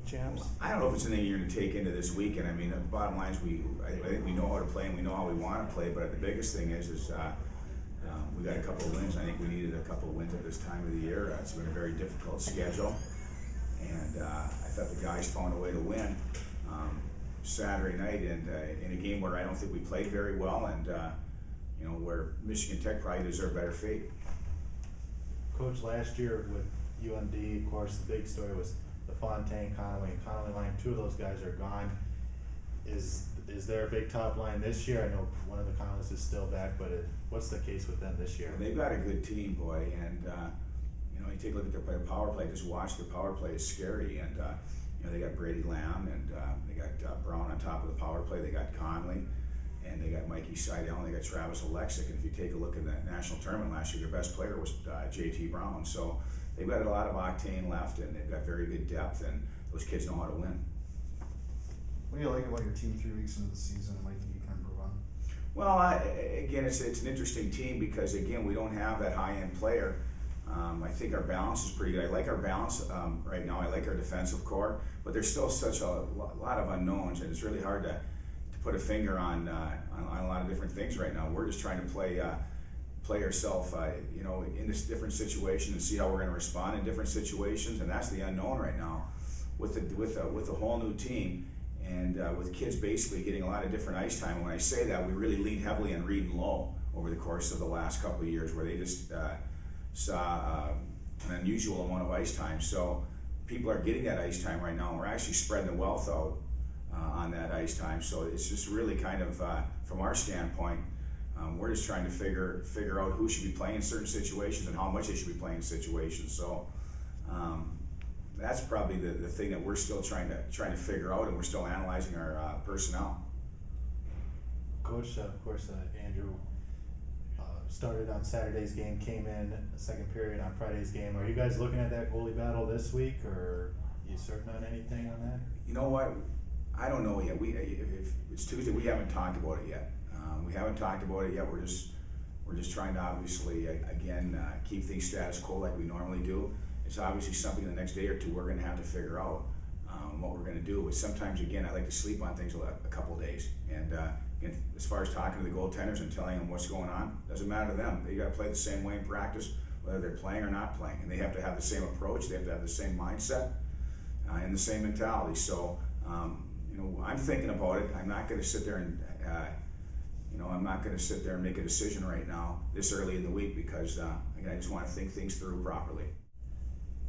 champs? I don't know if it's anything you're going to take into this weekend. I mean, the bottom line is I think we know how to play and we know how we want to play. But the biggest thing is we got a couple of wins. I think we needed a couple of wins at this time of the year. It's been a very difficult schedule, and I thought the guys found a way to win Saturday night, and in a game where I don't think we played very well, and where Michigan Tech probably deserved better fate. Coach, last year with UMD, of course, the big story was the Fontaine, Connolly, and Connolly line. Two of those guys are gone. Is there a big top line this year? I know one of the Connollys is still back, but what's the case with them this year? They've got a good team, boy, and you take a look at their power play. Just watch their power play; is scary. And they got Brady Lamb, and they got Brown on top of the power play. They got Conley, and they got Mikey Seidel, and they got Travis Alexic. And if you take a look at that national tournament last year, their best player was J.T. Brown. So they've got a lot of octane left, and they've got very good depth, and those kids know how to win. What do you like about your team 3 weeks into the season and what do you think you can improve on? Well, again, it's an interesting team because, again, we don't have that high-end player. I think our balance is pretty good. I like our balance right now. I like our defensive core, but there's still such a lot of unknowns, and it's really hard to put a finger on a lot of different things right now. We're just trying to play ourselves, in this different situation and see how we're going to respond in different situations, and that's the unknown right now with a whole new team. And with kids basically getting a lot of different ice time. When I say that, we really lean heavily on Reed and Lowe over the course of the last couple of years, where they just saw an unusual amount of ice time. So people are getting that ice time right now, and we're actually spreading the wealth out on that ice time. So it's just really kind of, from our standpoint, we're just trying to figure out who should be playing in certain situations and how much they should be playing in situations. So. That's probably the thing that we're still trying to figure out, and we're still analyzing our personnel. Coach, of course, Andrew started on Saturday's game, came in the second period on Friday's game. Are you guys looking at that goalie battle this week, or are you certain on anything on that? You know what? I don't know yet. If it's Tuesday, we haven't talked about it yet. We haven't talked about it yet. We're just trying to obviously again keep things status quo like we normally do. It's obviously something the next day or two we're going to have to figure out what we're going to do. But sometimes, again, I like to sleep on things a couple of days. And again, as far as talking to the goaltenders and telling them what's going on, doesn't matter to them. They got to play the same way in practice, whether they're playing or not playing. And they have to have the same approach. They have to have the same mindset and the same mentality. So, I'm thinking about it. I'm not going to sit there and make a decision right now this early in the week because again, I just want to think things through properly.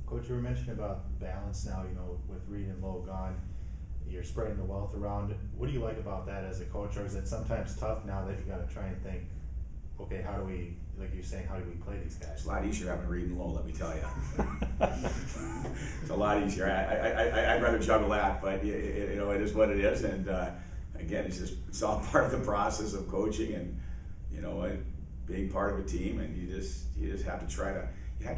Coach, you were mentioning about balance now, with Reed and Lowe gone, you're spreading the wealth around. What do you like about that as a coach, or is it sometimes tough now that you got to try and think, okay, how do we, like you're saying, how do we play these guys? It's a lot easier having Reed and Lowe, let me tell you. It's a lot easier. I'd rather juggle that, but it is what it is, and again, it's all part of the process of coaching and being part of a team, and you just have to try to you got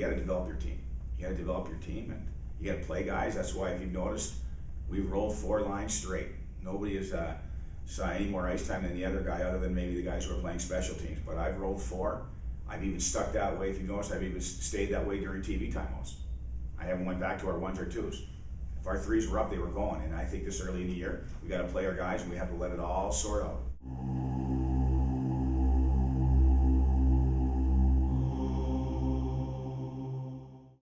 to develop your team. You got to develop your team, and you got to play guys. That's why, if you've noticed, we've rolled 4 lines straight. Nobody has saw any more ice time than the other guy, other than maybe the guys who are playing special teams. But I've rolled 4. I've even stuck that way. If you've noticed, I've even stayed that way during TV timeouts. I haven't went back to our 1s or 2s. If our 3s were up, they were going. And I think this early in the year, we got to play our guys, and we have to let it all sort out.